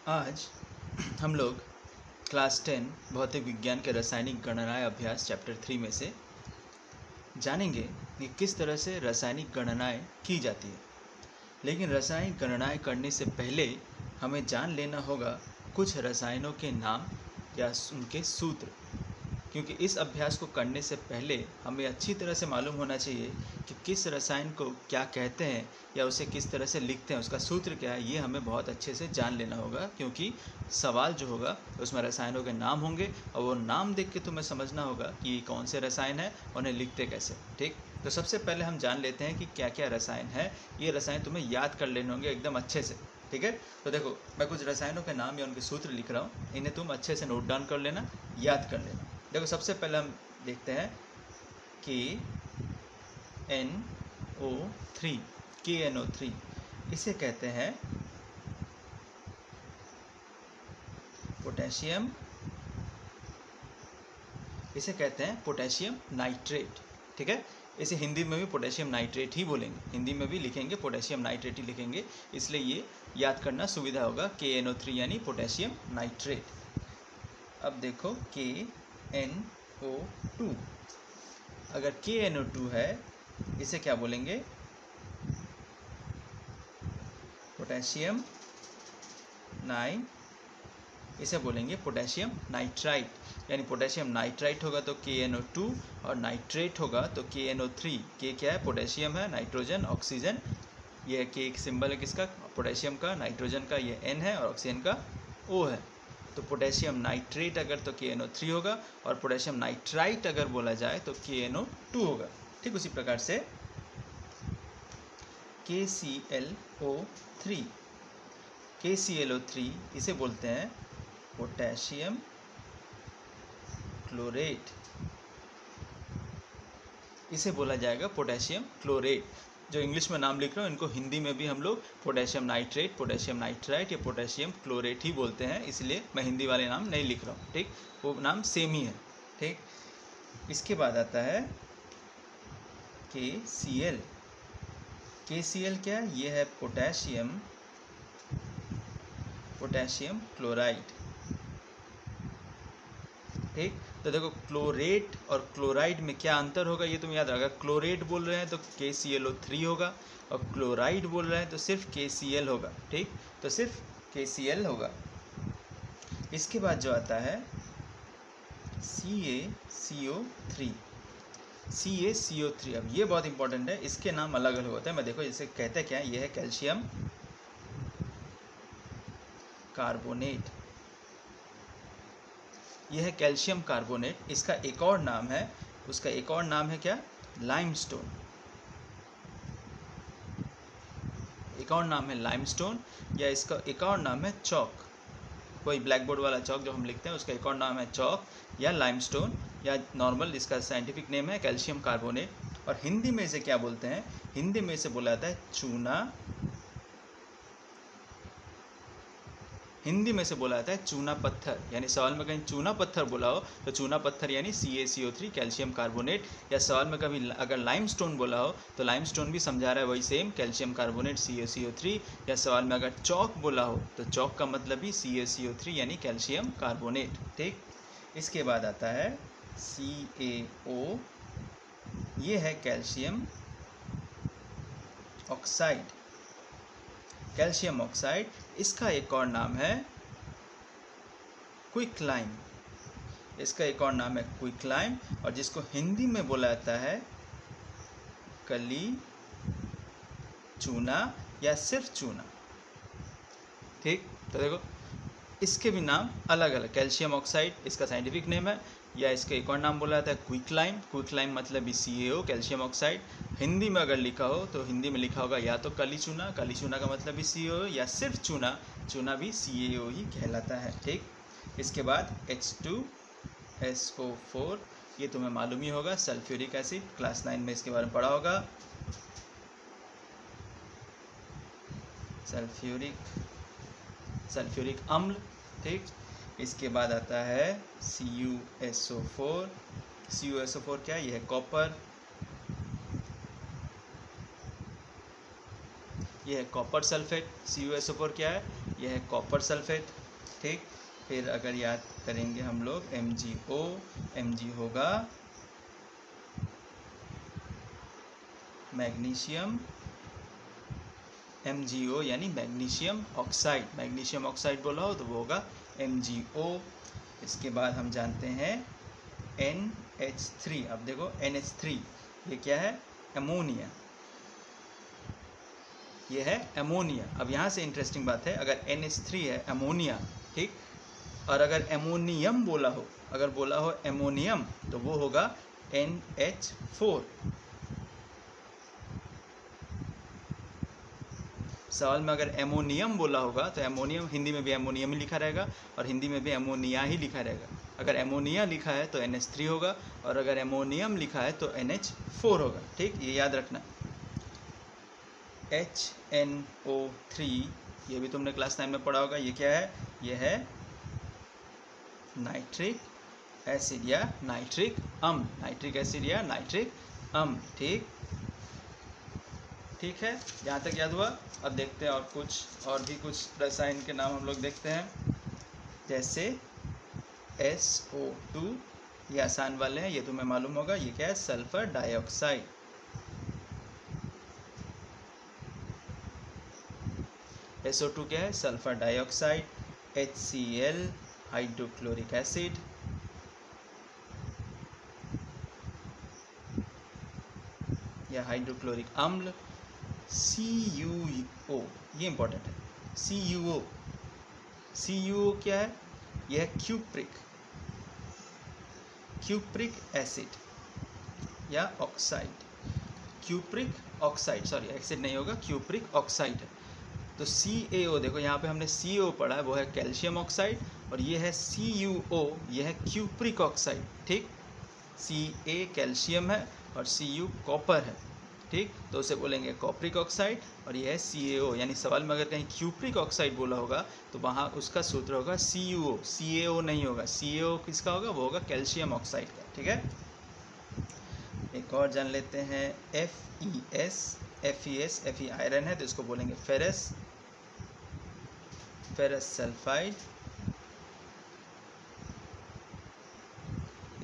आज हम लोग क्लास 10 भौतिक विज्ञान के रासायनिक गणनाएं अभ्यास चैप्टर 3 में से जानेंगे कि किस तरह से रासायनिक गणनाएं की जाती है। लेकिन रासायनिक गणनाएं करने से पहले हमें जान लेना होगा कुछ रसायनों के नाम या उनके सूत्र, क्योंकि इस अभ्यास को करने से पहले हमें अच्छी तरह से मालूम होना चाहिए कि किस रसायन को क्या कहते हैं या उसे किस तरह से लिखते हैं, उसका सूत्र क्या है, ये हमें बहुत अच्छे से जान लेना होगा। क्योंकि सवाल जो होगा उसमें रसायनों के नाम होंगे और वो नाम देख के तुम्हें समझना होगा कि कौन से रसायन है और उन्हें लिखते कैसे। ठीक, तो सबसे पहले हम जान लेते हैं कि क्या क्या रसायन है। ये रसायन तुम्हें याद कर लेने होंगे एकदम अच्छे से। ठीक है, तो देखो मैं कुछ रसायनों के नाम या उनके सूत्र लिख रहा हूँ, इन्हें तुम अच्छे से नोट डाउन कर लेना, याद कर लेना। देखो सबसे पहले हम देखते हैं KNO3। इसे कहते हैं पोटेशियम, इसे कहते हैं पोटेशियम नाइट्रेट। ठीक है, इसे हिंदी में भी पोटेशियम नाइट्रेट ही बोलेंगे, हिंदी में भी लिखेंगे पोटेशियम नाइट्रेट ही लिखेंगे, इसलिए ये याद करना सुविधा होगा। KNO3 यानी पोटेशियम नाइट्रेट। अब देखो KNO2, अगर KNO2 है इसे क्या बोलेंगे, पोटेशियम इसे बोलेंगे पोटेशियम नाइट्राइट। यानी पोटेशियम नाइट्राइट होगा तो KNO2 और नाइट्रेट होगा तो KNO3। के क्या है, पोटेशियम है, नाइट्रोजन ऑक्सीजन, ये के एक सिंबल है किसका, पोटेशियम का, नाइट्रोजन का ये N है और ऑक्सीजन का O है। तो पोटेशियम नाइट्रेट अगर तो KNO3 होगा और पोटेशियम नाइट्राइट अगर बोला जाए तो KNO2 होगा। ठीक उसी प्रकार से KClO3 इसे बोलते हैं पोटेशियम क्लोरेट, इसे बोला जाएगा पोटेशियम क्लोरेट। जो इंग्लिश में नाम लिख रहा हूँ इनको हिंदी में भी हम लोग पोटेशियम नाइट्रेट, पोटेशियम नाइट्राइट या पोटेशियम क्लोरेट ही बोलते हैं, इसलिए मैं हिंदी वाले नाम नहीं लिख रहा हूँ। ठीक, वो नाम सेम ही है। ठीक, इसके बाद आता है KCl। KCl क्या है, ये है पोटेशियम क्लोराइड। ठीक, तो देखो क्लोरेट और क्लोराइड में क्या अंतर होगा ये तुम याद रखा। क्लोरेट बोल रहे हैं तो KClO3 होगा और क्लोराइड बोल रहे हैं तो सिर्फ KCl होगा। ठीक, तो सिर्फ KCl होगा। इसके बाद जो आता है CaCO3। अब ये बहुत इंपॉर्टेंट है, इसके नाम अलग अलग होते हैं। मैं देखो इसे कहते क्या है, ये है कैल्शियम कार्बोनेट, यह है कैल्शियम कार्बोनेट। इसका एक और नाम है, उसका एक और नाम है क्या, लाइमस्टोन। एक और नाम है लाइमस्टोन, या इसका एक और नाम है चौक। कोई ब्लैक बोर्ड वाला चौक जो हम लिखते हैं उसका एक और नाम है चौक या लाइमस्टोन, या नॉर्मल इसका साइंटिफिक नेम है कैल्शियम कार्बोनेट। और हिंदी में इसे क्या बोलते हैं, हिंदी में इसे बोला जाता है चूना, हिंदी में से बोला जाता है चूना पत्थर। यानी सवाल में कहीं चूना पत्थर बोला हो तो चूना पत्थर यानी CaCO3 कैल्शियम कार्बोनेट, या सवाल में कभी अगर लाइमस्टोन बोला हो तो लाइमस्टोन भी समझा रहा है वही सेम कैल्शियम कार्बोनेट CaCO3, या सवाल में अगर चौक बोला हो तो चौक का मतलब भी CaCO3 यानी कैल्शियम कार्बोनेट। ठीक, इसके बाद आता है CaO, ये है कैल्शियम ऑक्साइड, कैल्शियम ऑक्साइड। इसका एक और नाम है क्विकलाइम, इसका एक और नाम है क्विकलाइम, और जिसको हिंदी में बोला जाता है कली चूना या सिर्फ चूना। ठीक, तो देखो इसके भी नाम अलग अलग, कैल्शियम ऑक्साइड इसका साइंटिफिक नेम है, या इसका एक और नाम बोला जाता है क्विकलाइम। क्विकलाइम मतलब भी CaO कैल्शियम ऑक्साइड। हिंदी में अगर लिखा हो तो हिंदी में लिखा होगा या तो कली चूना, कली चूना का मतलब भी CaO, या सिर्फ चूना, चूना भी CaO ही कहलाता है। ठीक, इसके बाद H2SO4, ये तुम्हें मालूम ही होगा, सल्फ्यूरिक एसिड, क्लास 9 में इसके बारे में पढ़ा होगा, सल्फ्यूरिक अम्ल। ठीक, इसके बाद आता है CuSO4। CuSO4 क्या है, यह है कॉपर, ये है कॉपर सल्फेट, CuSO4 क्या है, ये है कॉपर सल्फेट, ठीक। फिर अगर याद करेंगे हम लोग MgO, Mg होगा मैग्नीशियम, MgO यानी मैग्नीशियम ऑक्साइड, मैग्नीशियम ऑक्साइड बोला हो तो वो होगा MgO। इसके बाद हम जानते हैं NH3। अब देखो NH3 ये क्या है, अमोनिया, ये है अमोनिया। अब यहाँ से इंटरेस्टिंग बात है, अगर NH3 है अमोनिया, ठीक, और अगर एमोनियम बोला हो, अगर बोला हो एमोनियम तो वो होगा NH4। सवाल में अगर एमोनियम बोला होगा तो एमोनियम हिंदी में भी एमोनियम ही लिखा रहेगा और हिंदी में भी एमोनिया ही लिखा रहेगा। अगर एमोनिया लिखा है तो NH3 होगा और अगर एमोनियम लिखा है तो NH4 होगा, ठीक, ये याद रखना। HNO3 ये भी तुमने क्लास 9 में पढ़ा होगा, ये क्या है, ये है नाइट्रिक एसिड या नाइट्रिक अम्ल, नाइट्रिक एसिड या नाइट्रिक अम्ल, ठीक, ठीक है, यहाँ तक याद हुआ। अब देखते हैं और भी कुछ रसायन के नाम हम लोग देखते हैं, जैसे SO2, ये आसान वाले हैं, ये तुम्हें मालूम होगा, ये क्या है, सल्फर डाइऑक्साइड। SO2 क्या है, sulphur dioxide. HCl hydrochloric acid, या हाइड्रोक्लोरिक अम्ल। CuO ये इंपॉर्टेंट है, CuO क्या है, यह है क्यूप्रिक एसिड या oxide, cupric oxide, sorry acid नहीं होगा, क्यूप्रिक ऑक्साइड है। तो CaO देखो यहाँ पे हमने CO पढ़ा है, वो है कैल्शियम ऑक्साइड, और ये है CuO, ये है क्यूप्रिक ऑक्साइड, ठीक। Ca कैल्शियम है और Cu कॉपर है, ठीक, तो उसे बोलेंगे कॉप्रिक ऑक्साइड, और ये है CaO। यानी सवाल में अगर कहीं क्यूप्रिक ऑक्साइड बोला होगा तो वहाँ उसका सूत्र होगा CuO, CaO नहीं होगा। CaO किसका होगा, वो होगा कैल्शियम ऑक्साइड का, ठीक है। एक और जान लेते हैं FeS, Fe आयरन है तो इसको बोलेंगे फेरस सल्फाइड,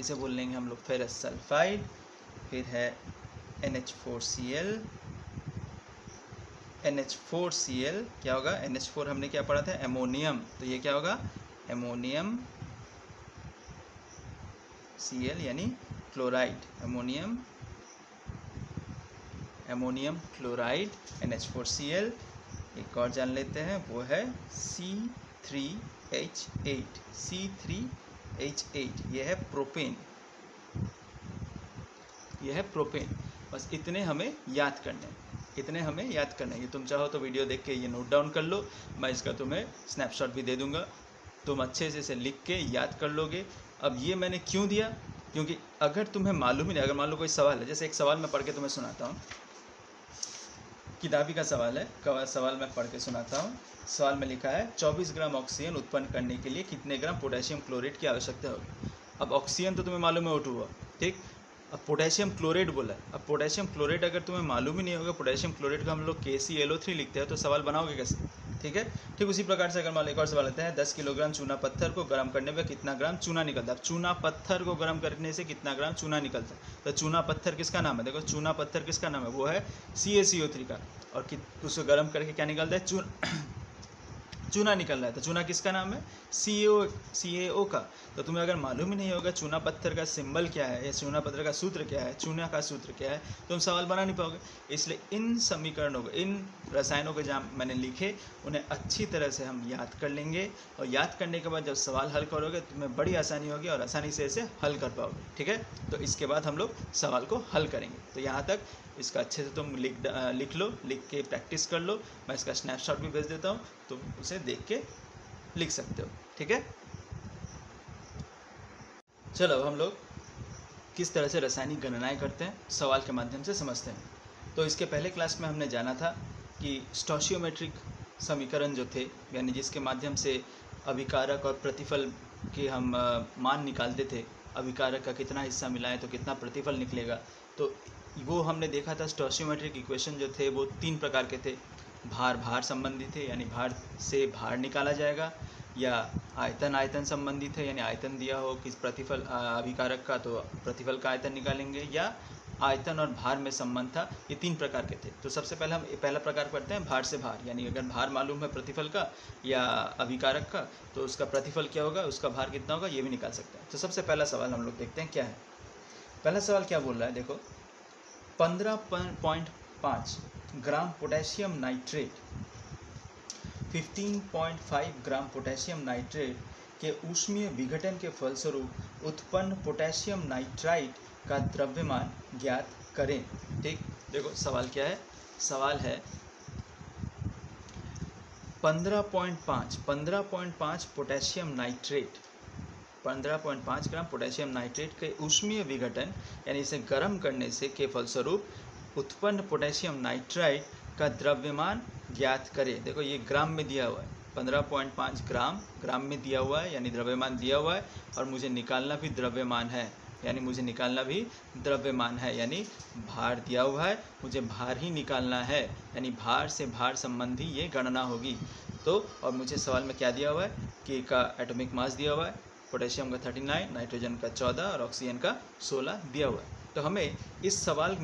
इसे बोल लेंगे हम लोग फेरस सल्फाइड। फिर है NH4Cl क्या होगा, NH4 हमने क्या पढ़ा था, एमोनियम, तो ये क्या होगा, एमोनियम Cl यानी क्लोराइड, एमोनियम क्लोराइड NH4Cl। एक और जान लेते हैं, वो है C3H8, ये है प्रोपेन, बस इतने हमें याद करने हैं, ये तुम चाहो तो वीडियो देख के ये नोट डाउन कर लो, मैं इसका तुम्हें स्नैपशॉट भी दे दूंगा, तुम अच्छे से इसे लिख के याद कर लोगे। अब ये मैंने क्यों दिया, क्योंकि अगर तुम्हें मालूम ही नहीं, अगर मान लो कोई सवाल है, जैसे एक सवाल मैं पढ़ के तुम्हें सुनाता हूँ, किताबी का सवाल है, सवाल मैं पढ़ के सुनाता हूँ। सवाल में लिखा है 24 ग्राम ऑक्सीजन उत्पन्न करने के लिए कितने ग्राम पोटेशियम क्लोरेट की आवश्यकता होगी। अब ऑक्सीजन तो तुम्हें मालूम है O2 हुआ, ठीक, अब पोटेशियम क्लोरेट बोला है। अब पोटेशियम क्लोरेट अगर तुम्हें मालूम ही नहीं होगा, पोटेशियम क्लोरेट का हम लोग KClO3 लिखते हैं, तो सवाल बनाओगे कैसे, ठीक है। ठीक उसी प्रकार से अगर मान लो एक और सवाल लेते हैं, 10 किलोग्राम चूना पत्थर को गर्म करने पर कितना ग्राम चूना निकलता है। चूना पत्थर को गर्म करने से कितना ग्राम चूना निकलता है, तो चूना पत्थर किसका नाम है, देखो चूना पत्थर किसका नाम है, वो है CaCO3 का, और उसको गर्म करके क्या निकलता है, चूना निकल रहा है, तो चूना किसका नाम है, CaO का। तो तुम्हें अगर मालूम ही नहीं होगा चूना पत्थर का सिंबल क्या है या चूना पत्थर का सूत्र क्या है, चूना का सूत्र क्या है, तो तुम सवाल बना नहीं पाओगे। इसलिए इन समीकरणों को, इन रसायनों को जहाँ मैंने लिखे उन्हें अच्छी तरह से हम याद कर लेंगे, और याद करने के बाद जब सवाल हल करोगे तुम्हें बड़ी आसानी होगी और आसानी से इसे हल कर पाओगे, ठीक है। तो इसके बाद हम लोग सवाल को हल करेंगे। तो यहाँ तक इसका अच्छे से तुम लिख लो, लिख के प्रैक्टिस कर लो। मैं इसका स्नैपशॉट भी भेज देता हूँ, तुम उसे देख के लिख सकते हो, ठीक है। चलो अब हम लोग किस तरह से रासायनिक गणनाएं करते हैं सवाल के माध्यम से समझते हैं। तो इसके पहले क्लास में हमने जाना था कि स्टोशियोमेट्रिक समीकरण जो थे, यानी जिसके माध्यम से अभिकारक और प्रतिफल के हम मान निकालते थे, अभिकारक का कितना हिस्सा मिला है तो कितना प्रतिफल निकलेगा, तो वो हमने देखा था। स्टोशियोमेट्रिक इक्वेशन जो थे वो 3 प्रकार के थे, भार भार संबंधित है यानी भार से भार निकाला जाएगा, या आयतन आयतन संबंधित है यानी आयतन दिया हो किस प्रतिफल अभिकारक का तो प्रतिफल का आयतन निकालेंगे, या आयतन और भार में संबंध था। ये 3 प्रकार के थे। तो सबसे पहले हम पहला प्रकार पढ़ते हैं भार से भार, यानी अगर भार मालूम है प्रतिफल का या अभिकारक का तो उसका प्रतिफल क्या होगा, उसका भार कितना होगा, ये भी निकाल सकते हैं। तो सबसे पहला सवाल हम लोग देखते हैं क्या है। पहला सवाल क्या बोल रहा है, देखो 15.5 gram potassium nitrate 15.5 gram potassium nitrate के ऊष्मीय विघटन के फलस्वरूप उत्पन्न पोटेशियम नाइट्राइट का द्रव्यमान ज्ञात करें। ठीक, देखो सवाल क्या है, सवाल है 15.5 potassium nitrate 15.5 gram potassium nitrate के ऊष्मीय विघटन यानी इसे गर्म करने से के फलस्वरूप उत्पन्न पोटेशियम नाइट्राइट का द्रव्यमान ज्ञात करें। देखो ये ग्राम में दिया हुआ है, 15.5 ग्राम में दिया हुआ है यानी द्रव्यमान दिया हुआ है, और मुझे निकालना भी द्रव्यमान है यानी भार दिया हुआ है, मुझे भार ही निकालना है यानी भार से भार संबंधी ये गणना होगी। तो और मुझे सवाल में क्या दिया हुआ है, के का एटॉमिक मास दिया हुआ है, पोटेशियम का 39, नाइट्रोजन का 14 और ऑक्सीजन का 16 दिया हुआ है। तो हमें इस सवाल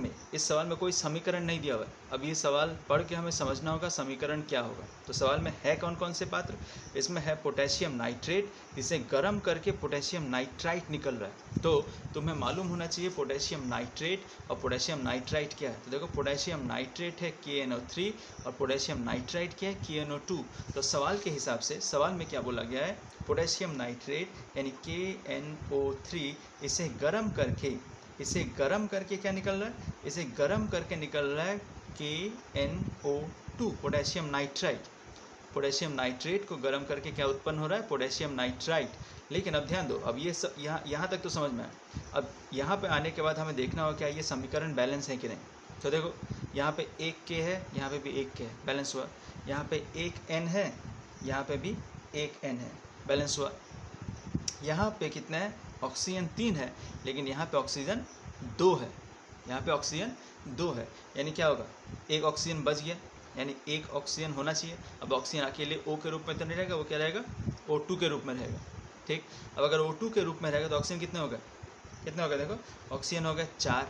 में कोई समीकरण नहीं दिया हुआ है। अब ये सवाल पढ़ के हमें समझना होगा समीकरण क्या होगा। तो सवाल में है कौन कौन से पात्र, इसमें है पोटेशियम नाइट्रेट, इसे गर्म करके पोटेशियम नाइट्राइट निकल रहा है। तो तुम्हें मालूम होना चाहिए पोटेशियम नाइट्रेट और पोटेशियम नाइट्राइट क्या है। तो देखो पोटेशियम नाइट्रेट है KNO3 और पोटेशियम नाइट्राइट क्या है KNO2। तो सवाल के हिसाब से सवाल में क्या बोला गया है, पोटेशियम नाइट्रेट यानी KNO3 इसे गर्म करके क्या निकल रहा है, इसे गर्म करके निकल रहा है KNO2 पोटेशियम नाइट्रेट को गर्म करके क्या उत्पन्न हो रहा है, पोटेशियम नाइट्राइट। लेकिन अब ध्यान दो, अब ये यहाँ तक तो समझ में आया। अब यहाँ पे आने के बाद हमें देखना होगा क्या ये समीकरण बैलेंस है कि नहीं। तो देखो यहाँ पे 1 K है, यहाँ पे भी 1 K है, बैलेंस हुआ। यहाँ पे 1 N है, यहाँ पे भी 1 N है, बैलेंस हुआ। यहाँ पे कितना है, ऑक्सीजन 3 है, लेकिन यहाँ पे ऑक्सीजन 2 है, यानी क्या होगा, एक ऑक्सीजन बच गया, यानी एक ऑक्सीजन होना चाहिए। अब ऑक्सीजन अकेले O के रूप में तो नहीं रहेगा, वो क्या रहेगा, O2 के रूप में रहेगा। ठीक, अब अगर O2 के रूप में रहेगा तो ऑक्सीजन कितने होगा, देखो ऑक्सीजन हो गया 4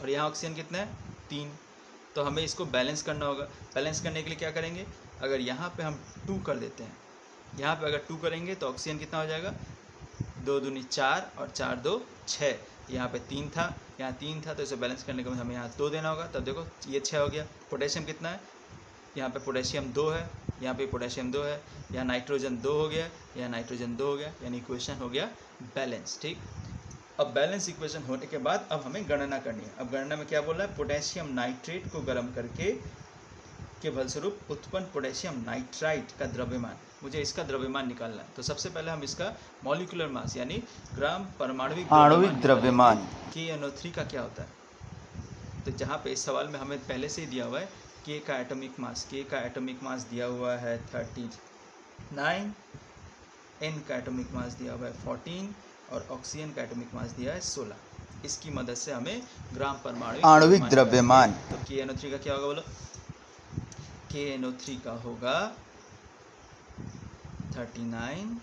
और यहाँ ऑक्सीजन कितना है 3। तो हमें इसको बैलेंस करना होगा। बैलेंस करने के लिए क्या करेंगे, अगर यहाँ पे हम 2 कर देते हैं, यहाँ पे अगर 2 करेंगे तो ऑक्सीजन कितना हो जाएगा, 2 दूनी 4 और 4 2 6। यहाँ पे 3 था, यहाँ 3 था, तो इसे बैलेंस करने के बाद हमें यहाँ 2 देना होगा। तब देखो ये 6 हो गया। पोटेशियम कितना है, यहाँ पे पोटेशियम 2 है, यहाँ पे पोटेशियम 2 है, यहाँ नाइट्रोजन 2 हो गया, यहाँ नाइट्रोजन 2 हो गया, यानी इक्वेशन हो गया बैलेंस। ठीक, अब बैलेंस इक्वेशन होने के बाद अब हमें गणना करनी है। अब गणना में क्या बोल रहा है, पोटेशियम नाइट्रेट को गर्म करके के फलस्वरूप उत्पन्न पोटेशियम नाइट्राइट का द्रव्यमान, मुझे इसका द्रव्यमान निकालना है। तो सबसे पहले हम इसका मॉलिक्यूलर मास यानी ग्राम आणविक द्रव्यमान KNO3 का क्या होता है। तो जहाँ पे इस सवाल में हमें पहले से ही दिया हुआ है K का एटॉमिक मास दिया हुआ है 39, N का एटॉमिक मास दिया हुआ है 14 और ऑक्सीजन का एटॉमिक मास दिया है 16। इसकी मदद से हमें ग्राम परमाणु द्रव्यमान, तो KNO3 का क्या होगा बोलो, KNO3 का होगा 39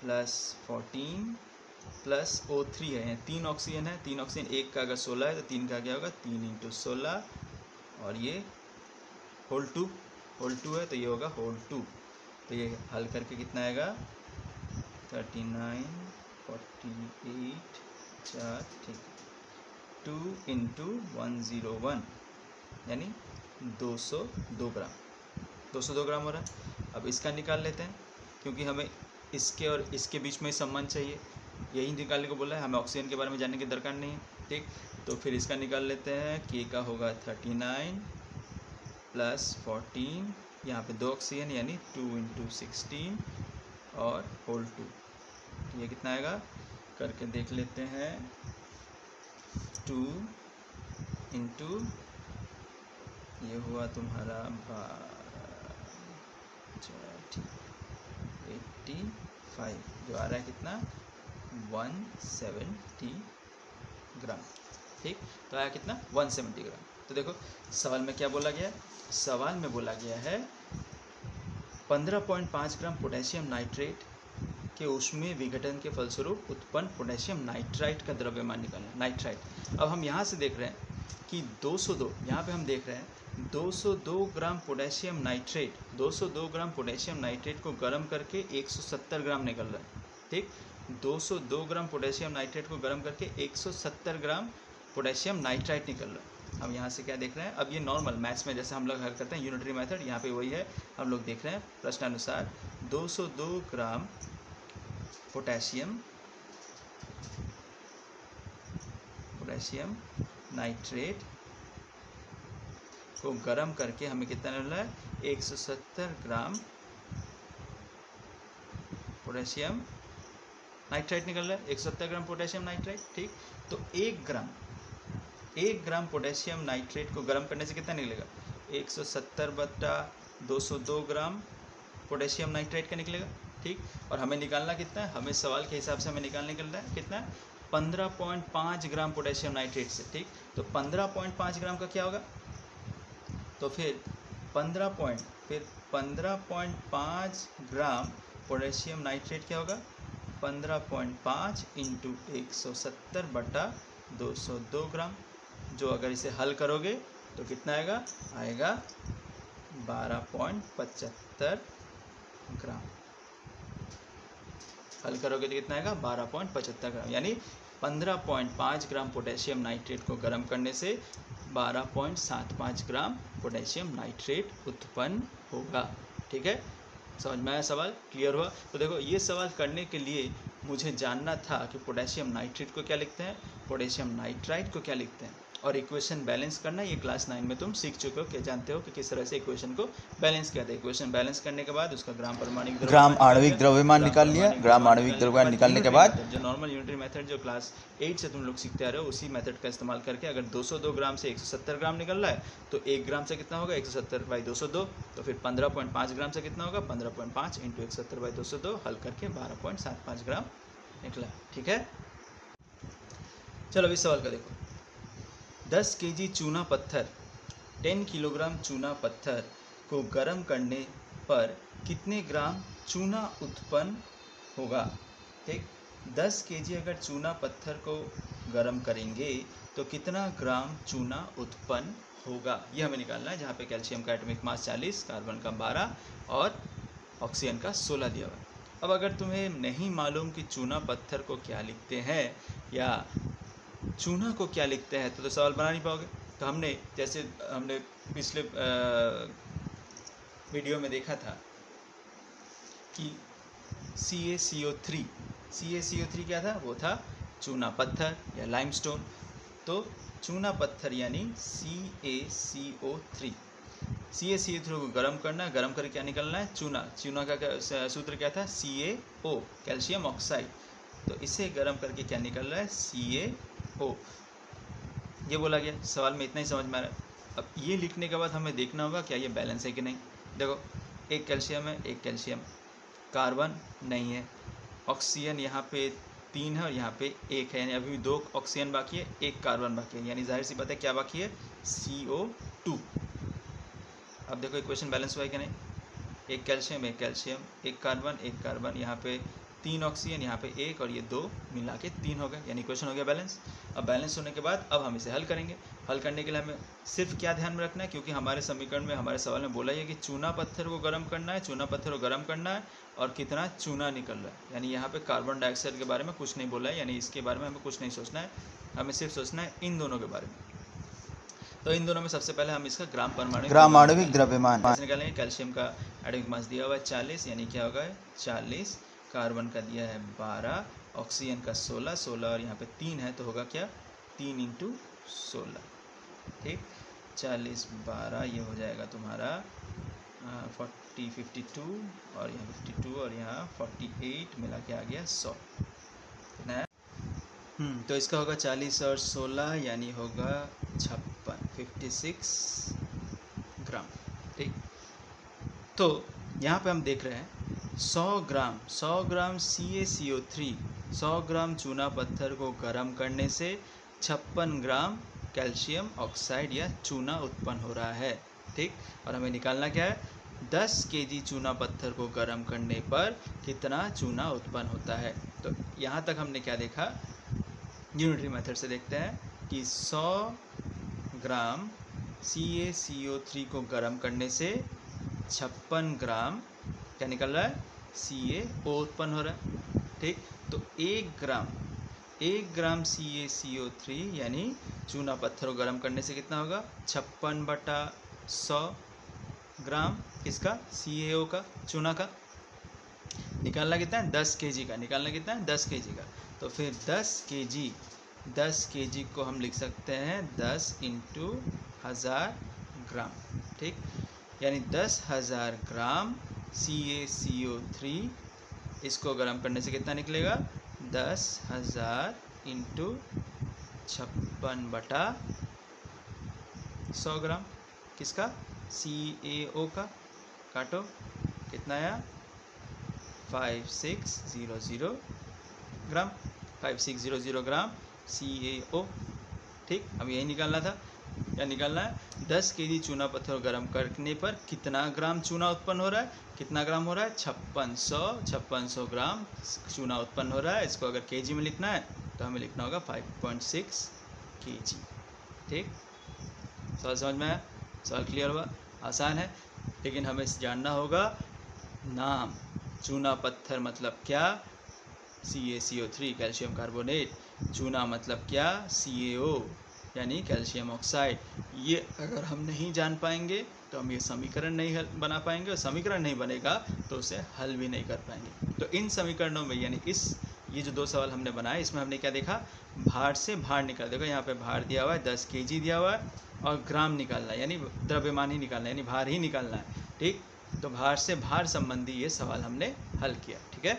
प्लस 14 प्लस O3 है, 3 ऑक्सीजन है, 3 ऑक्सीजन, एक का अगर 16 है तो 3 का क्या होगा 3 × 16 और ये होल 2 है तो ये होगा होल 2। तो ये हल करके कितना आएगा 39 48 4 ठीक 2 × 101 यानी 202 ग्राम हो रहा है। अब इसका निकाल लेते हैं क्योंकि हमें इसके और इसके बीच में संबंध चाहिए, यही निकालने को बोला है, हमें ऑक्सीजन के बारे में जानने की दरकार नहीं है। ठीक, तो फिर इसका निकाल लेते हैं। K का होगा 39 प्लस 14, यहाँ पे 2 ऑक्सीजन यानी 2 × 16 और होल 2, ये कितना आएगा करके देख लेते हैं। 2 × ये हुआ तुम्हारा 85, जो आ रहा है कितना 170 ग्राम। ठीक, तो आया कितना 170 ग्राम। तो देखो सवाल में क्या बोला गया है, सवाल में बोला गया है 15.5 ग्राम पोटेशियम नाइट्रेट के ऊष्मीय विघटन के फलस्वरूप उत्पन्न पोटेशियम नाइट्राइट का द्रव्यमान निकालना। नाइट्राइट, अब हम यहाँ से देख रहे हैं कि 202, यहाँ पे हम देख रहे हैं 202 gram potassium nitrate, 202 gram potassium nitrate को गर्म करके 170 ग्राम निकल रहा है। ठीक, 202 ग्राम पोटेशियम नाइट्रेट को गर्म करके 170 ग्राम पोटेशियम नाइट्राइट निकल रहा है। हम यहाँ से क्या देख रहे हैं, अब ये नॉर्मल मैथ्स में जैसे हम लोग हल करते हैं यूनिटरी मेथड, यहाँ पे वही है। हम लोग देख रहे हैं प्रश्नानुसार 202 ग्राम पोटेशियम नाइट्रेट को गर्म करके हमें कितना मिल रहा है, 170 ग्राम पोटेशियम नाइट्राइट निकल रहा है, 170 ग्राम पोटेशियम नाइट्राइट। ठीक, तो 1 ग्राम पोटेशियम नाइट्रेट को गर्म करने से कितना निकलेगा, 170 बटा 202 ग्राम पोटेशियम नाइट्रेट का निकलेगा। ठीक, और हमें निकालना कितना है, हमें सवाल के हिसाब से हमें निकालने निकलना है कितना, 15.5 ग्राम पोटेशियम नाइट्रेट से। ठीक, तो 15.5 ग्राम का क्या होगा, तो फिर 15.5 ग्राम पोटेशियम नाइट्रेट क्या होगा, 15.5 इंटू 170 बटा 202 ग्राम, जो अगर इसे हल करोगे तो कितना आएगा, 12.75 ग्राम। हल करोगे तो कितना आएगा, 12.75 ग्राम, यानी 15.5 ग्राम पोटेशियम नाइट्रेट को गर्म करने से 12.75 ग्राम पोटेशियम नाइट्रेट उत्पन्न होगा। ठीक है, समझ में आया, सवाल क्लियर हुआ। तो देखो ये सवाल करने के लिए मुझे जानना था कि पोटेशियम नाइट्रेट को क्या लिखते हैं, पोटेशियम नाइट्राइट को क्या लिखते हैं, और इक्वेशन बैलेंस करना ये क्लास 9 में तुम सीख चुके हो, क्या जानते हो कि किस तरह से इक्वेशन को बैलेंस किया था। इक्वेशन बैलेंस करने के बाद उसका ग्राम आणविक द्रव्यमान निकाल लिया। ग्राम आणविक द्रव्यमान निकालने के बाद जो नॉर्मल यूनिटरी मेथड जो क्लास 8 से तुम लोग सीखते आ रहे हो, उसी मेथड का इस्तेमाल करके अगर 202 ग्राम से 170 ग्राम निकल रहा है तो 1 ग्राम से कितना होगा, 170/202, तो फिर 15.5 ग्राम से कितना होगा, 15.5 इंटू 170/202, हल करके 12.75 ग्राम निकला। ठीक है, चलो इस सवाल का देखो, 10 केजी चूना पत्थर, 10 किलोग्राम चूना पत्थर को गर्म करने पर कितने ग्राम चूना उत्पन्न होगा। ठीक, 10 केजी अगर चूना पत्थर को गर्म करेंगे तो कितना ग्राम चूना उत्पन्न होगा, ये हमें निकालना है। जहाँ पे कैल्शियम का एटॉमिक मास 40, कार्बन का 12 और ऑक्सीजन का 16 दिया हुआ है। अब अगर तुम्हें नहीं मालूम कि चूना पत्थर को क्या लिखते हैं या चूना को क्या लिखते हैं तो सवाल बना नहीं पाओगे। तो हमने पिछले वीडियो में देखा था कि CaCO3 क्या था, वो था चूना पत्थर या लाइमस्टोन। तो चूना पत्थर यानी CaCO3 को गर्म करना, गर्म करके क्या निकलना है, चूना का सूत्र क्या था, CaO, कैल्शियम ऑक्साइड। तो इसे गर्म करके क्या निकल रहा है, CaO, ये बोला गया। सवाल में इतना ही समझ में आ रहा है। अब ये लिखने के बाद हमें देखना होगा क्या ये बैलेंस है कि नहीं। देखो, एक कैल्शियम है, एक कैल्शियम, कार्बन नहीं है, ऑक्सीजन यहाँ पे 3 है और यहाँ पे 1 है, यानी अभी भी 2 ऑक्सीजन बाकी है, 1 कार्बन बाकी है, यानी जाहिर सी बात है क्या बाकी है, CO2। अब देखो इक्वेशन बैलेंस हुआ है कि नहीं, एक कैल्शियम, एक कार्बन, यहाँ पे 3 ऑक्सीजन, यहाँ पे 1 और ये 2 मिला के 3 हो गए, यानी इक्वेशन हो गया बैलेंस। अब बैलेंस होने के बाद अब हम इसे हल करेंगे। हल करने के लिए हमें सिर्फ क्या ध्यान में रखना है, क्योंकि हमारे समीकरण में, हमारे सवाल में बोला है कि चूना पत्थर को गर्म करना है, और कितना चूना निकल रहा है, यानी यहाँ पे कार्बन डाइऑक्साइड के बारे में कुछ नहीं बोला है, यानी इसके बारे में हमें कुछ नहीं सोचना है, हमें सिर्फ सोचना है इन दोनों के बारे में। तो इन दोनों में सबसे पहले हम इसका ग्राम आणविक द्रव्यमान निकालेंगे। कैल्शियम का एटॉमिक मास दिया हुआ है 40, यानी क्या होगा 40, कार्बन का दिया है 12, ऑक्सीजन का 16 और यहाँ पे 3 है, तो होगा क्या 3 इंटू 16। ठीक, 40 12 ये हो जाएगा तुम्हारा 40 52 और यहाँ 52 और यहाँ 48 मिला के आ गया 100। तो इसका होगा 40 और 16 यानी होगा 56 ग्राम। ठीक, तो यहाँ पे हम देख रहे हैं 100 ग्राम CaCO3, 100 ग्राम चूना पत्थर को गर्म करने से 56 ग्राम कैल्शियम ऑक्साइड या चूना उत्पन्न हो रहा है। ठीक, और हमें निकालना क्या है, 10 केजी चूना पत्थर को गर्म करने पर कितना चूना उत्पन्न होता है। तो यहाँ तक हमने क्या देखा, यूनिटरी मेथड से देखते हैं कि 100 ग्राम CaCO3 को गर्म करने से 56 ग्राम क्या निकल रहा है, CaO उत्पन्न हो रहा है। ठीक, तो 1 ग्राम CaCO3 यानी चूना पत्थर को गर्म करने से कितना होगा, 56/100 ग्राम किसका, CaO का, चूना का। निकालना कितना है, 10 केजी का। निकालना कितना है, 10 केजी का। तो फिर 10 केजी को हम लिख सकते हैं 10 × 1000 ग्राम। ठीक, यानी 10,000 ग्राम CaCO3 इसको गर्म करने से कितना निकलेगा, 10,000 × 56/100 ग्राम किसका, CaO का। काटो, कितना आया, 5600 ग्राम, 5600 ग्राम CaO। ठीक, अब यही निकालना था। क्या निकालना है, 10 केजी चूना पत्थर गर्म करने पर कितना ग्राम चूना उत्पन्न हो रहा है, कितना ग्राम हो रहा है, 5600 ग्राम चूना उत्पन्न हो रहा है। इसको अगर केजी में लिखना है तो हमें लिखना होगा 5.6 केजी। ठीक, सवाल समझ में आया, सवाल क्लियर हुआ, आसान है। लेकिन हमें जानना होगा नाम, चूना पत्थर मतलब क्या, CaCO3 कैल्शियम कार्बोनेट, चूना मतलब क्या, CaO यानी कैल्शियम ऑक्साइड। ये अगर हम नहीं जान पाएंगे तो हम ये समीकरण नहीं बना पाएंगे, और समीकरण नहीं बनेगा तो उसे हल भी नहीं कर पाएंगे। तो इन समीकरणों में यानी ये जो 2 सवाल हमने बनाए, इसमें हमने क्या देखा, भार से भार निकाल। देखो यहाँ पे भार दिया हुआ है, 10 केजी दिया हुआ है, और ग्राम निकालना है यानी द्रव्यमान ही निकालना है, यानी भार ही निकालना है। ठीक, तो भार से भार संबंधी ये सवाल हमने हल किया। ठीक है।